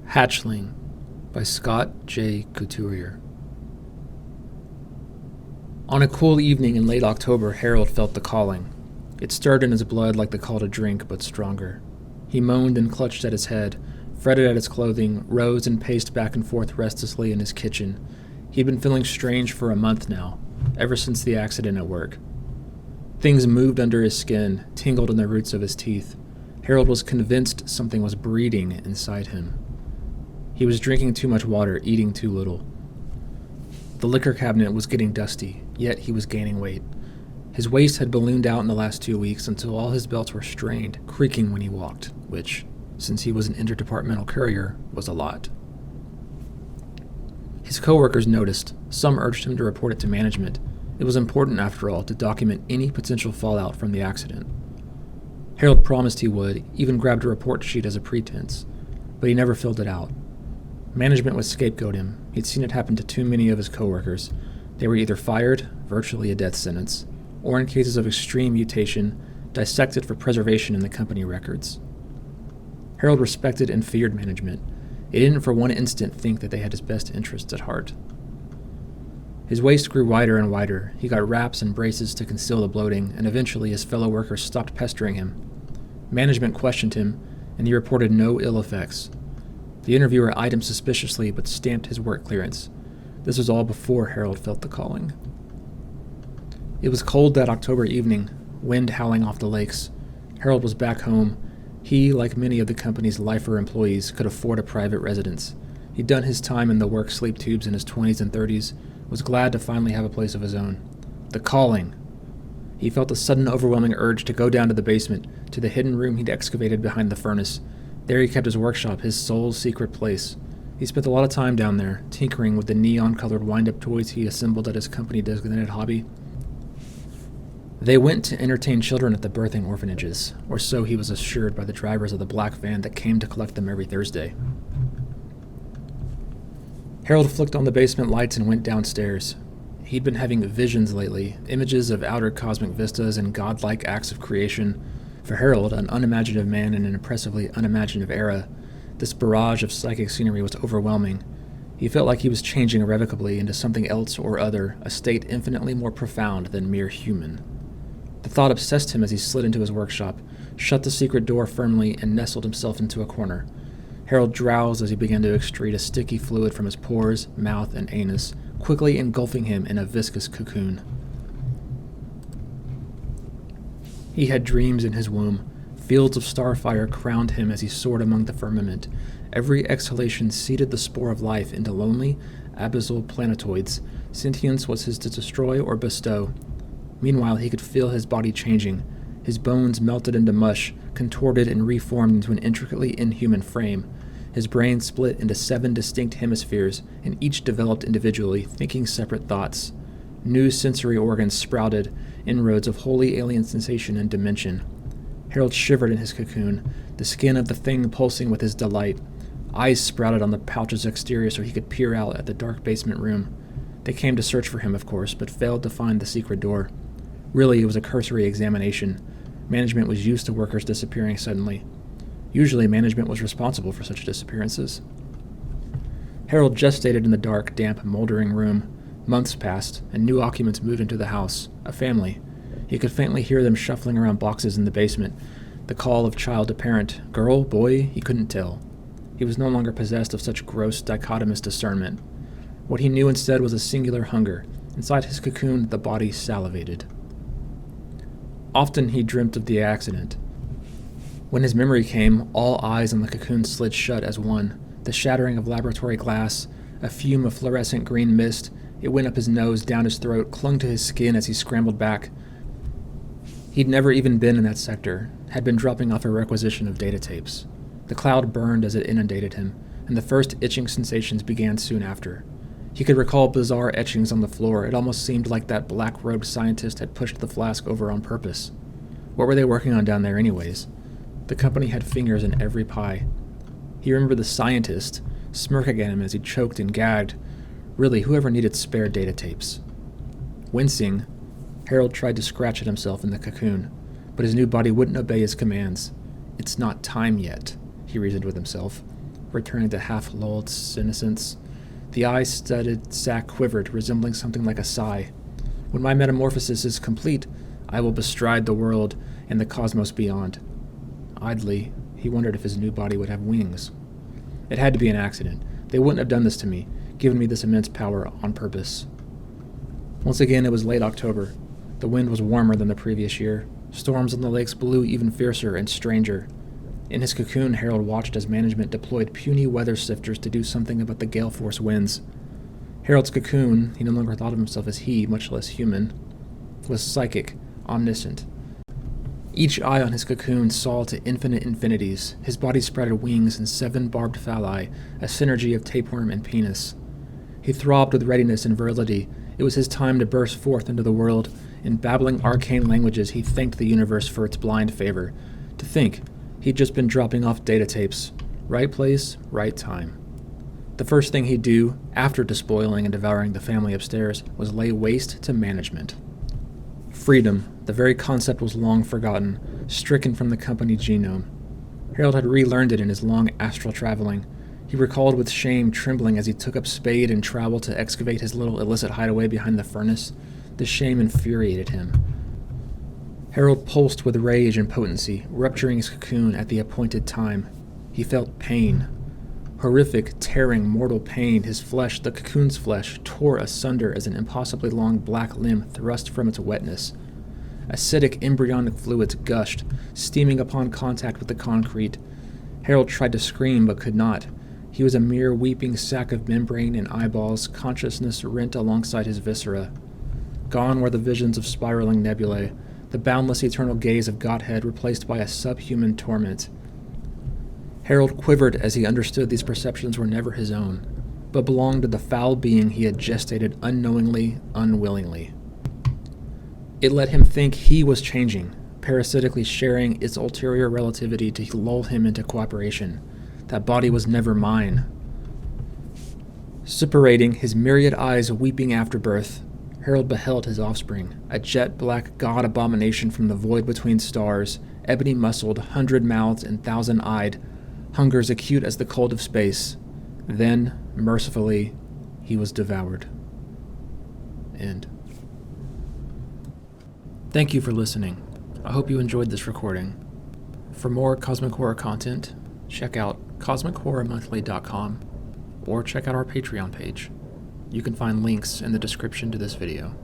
Hatchling by Scott J Couturier. On a cool evening in late October, Harold felt the calling. It stirred in his blood like the call to drink, but stronger. He moaned and clutched at his head, fretted at his clothing, rose and paced back and forth restlessly in his kitchen. He'd been feeling strange for a month now, ever since the accident at work. Things moved under his skin, tingled in the roots of his teeth. Harold was convinced something was breeding inside him. He was drinking too much water, eating too little. The liquor cabinet was getting dusty, yet he was gaining weight. His waist had ballooned out in the last 2 weeks until all his belts were strained, creaking when he walked, which, since he was an interdepartmental courier, was a lot. His coworkers noticed. Some urged him to report it to management. It was important, after all, to document any potential fallout from the accident. Harold promised he would, even grabbed a report sheet as a pretense, but he never filled it out. Management would scapegoat him. He'd seen it happen to too many of his coworkers. They were either fired, virtually a death sentence, or in cases of extreme mutation, dissected for preservation in the company records. Harold respected and feared management. He didn't for one instant think that they had his best interests at heart. His waist grew wider and wider. He got wraps and braces to conceal the bloating, and eventually his fellow workers stopped pestering him. Management questioned him, and he reported no ill effects. The interviewer eyed him suspiciously but stamped his work clearance. This was all before Harold felt the calling. It was cold that October evening, wind howling off the lakes. Harold was back home. He, like many of the company's lifer employees, could afford a private residence. He'd done his time in the work-sleep tubes in his 20s and 30s, was glad to finally have a place of his own. The calling. He felt a sudden overwhelming urge to go down to the basement, to the hidden room he'd excavated behind the furnace. There he kept his workshop, his soul's secret place. He spent a lot of time down there, tinkering with the neon-colored wind-up toys he assembled at his company-designated hobby. They went to entertain children at the birthing orphanages, or so he was assured by the drivers of the black van that came to collect them every Thursday. Harold flicked on the basement lights and went downstairs. He'd been having visions lately, images of outer cosmic vistas and godlike acts of creation. For Harold, an unimaginative man in an impressively unimaginative era, this barrage of psychic scenery was overwhelming. He felt like he was changing irrevocably into something else or other, a state infinitely more profound than mere human. The thought obsessed him as he slid into his workshop, shut the secret door firmly, and nestled himself into a corner. Harold drowsed as he began to extrude a sticky fluid from his pores, mouth, and anus, quickly engulfing him in a viscous cocoon. He had dreams in his womb. Fields of starfire crowned him as he soared among the firmament. Every exhalation seeded the spore of life into lonely, abyssal planetoids. Sentience was his to destroy or bestow. Meanwhile, he could feel his body changing. His bones melted into mush, contorted and reformed into an intricately inhuman frame. His brain split into 7 distinct hemispheres, and each developed individually, thinking separate thoughts. New sensory organs sprouted, inroads of wholly alien sensation and dimension. Harold shivered in his cocoon, the skin of the thing pulsing with his delight. Eyes sprouted on the pouch's exterior so he could peer out at the dark basement room. They came to search for him, of course, but failed to find the secret door. Really, it was a cursory examination. Management was used to workers disappearing suddenly. Usually, management was responsible for such disappearances. Harold gestated in the dark, damp, moldering room. Months passed, and new occupants moved into the house, a family. He could faintly hear them shuffling around boxes in the basement, the call of child to parent. Girl, boy, he couldn't tell. He was no longer possessed of such gross, dichotomous discernment. What he knew instead was a singular hunger. Inside his cocoon, the body salivated. Often he dreamt of the accident. When his memory came, all eyes on the cocoon slid shut as one. The shattering of laboratory glass, a fume of fluorescent green mist. It went up his nose, down his throat, clung to his skin as he scrambled back. He'd never even been in that sector, had been dropping off a requisition of data tapes. The cloud burned as it inundated him, and the first itching sensations began soon after. He could recall bizarre etchings on the floor. It almost seemed like that black-robed scientist had pushed the flask over on purpose. What were they working on down there anyways? The company had fingers in every pie. He remembered the scientist, smirking at him as he choked and gagged. Really, whoever needed spare data tapes? Wincing, Harold tried to scratch at himself in the cocoon, but his new body wouldn't obey his commands. It's not time yet, he reasoned with himself. returning to half-lulled innocence. The eye-studded sack quivered, resembling something like a sigh. When my metamorphosis is complete, I will bestride the world and the cosmos beyond. Idly, he wondered if his new body would have wings. It had to be an accident. They wouldn't have done this to me, given me this immense power on purpose. Once again, it was late October. The wind was warmer than the previous year. Storms on the lakes blew even fiercer and stranger. In his cocoon, Harold watched as management deployed puny weather sifters to do something about the gale force winds. Harold's cocoon, he no longer thought of himself as he, much less human, was psychic, omniscient. Each eye on his cocoon saw to infinite infinities. His body spread wings and 7 barbed phalli, a synergy of tapeworm and penis. He throbbed with readiness and virility. It was his time to burst forth into the world. In babbling arcane languages, he thanked the universe for its blind favor. To think, he'd just been dropping off data tapes. Right place, right time. The first thing he'd do, after despoiling and devouring the family upstairs, was lay waste to management. Freedom, the very concept was long forgotten, stricken from the company genome. Harold had relearned it in his long astral traveling. He recalled with shame, trembling as he took up spade and trowel to excavate his little illicit hideaway behind the furnace. The shame infuriated him. Harold pulsed with rage and potency, rupturing his cocoon at the appointed time. He felt pain. Horrific, tearing, mortal pain. His flesh, the cocoon's flesh, tore asunder as an impossibly long black limb thrust from its wetness. Acidic embryonic fluids gushed, steaming upon contact with the concrete. Harold tried to scream but could not. He was a mere weeping sack of membrane and eyeballs, consciousness rent alongside his viscera. Gone were the visions of spiraling nebulae, the boundless eternal gaze of Godhead replaced by a subhuman torment. Harold quivered as he understood these perceptions were never his own, but belonged to the foul being he had gestated unknowingly, unwillingly. It let him think he was changing, parasitically sharing its ulterior relativity to lull him into cooperation. That body was never mine. Suppurating, his myriad eyes weeping afterbirth, Harold beheld his offspring, a jet-black god abomination from the void between stars, ebony-muscled, 100-mouthed and 1,000-eyed, hungers acute as the cold of space. Then, mercifully, he was devoured. End. Thank you for listening. I hope you enjoyed this recording. For more Cosmic Horror content, check out CosmicHorrorMonthly.com or check out our Patreon page. You can find links in the description to this video.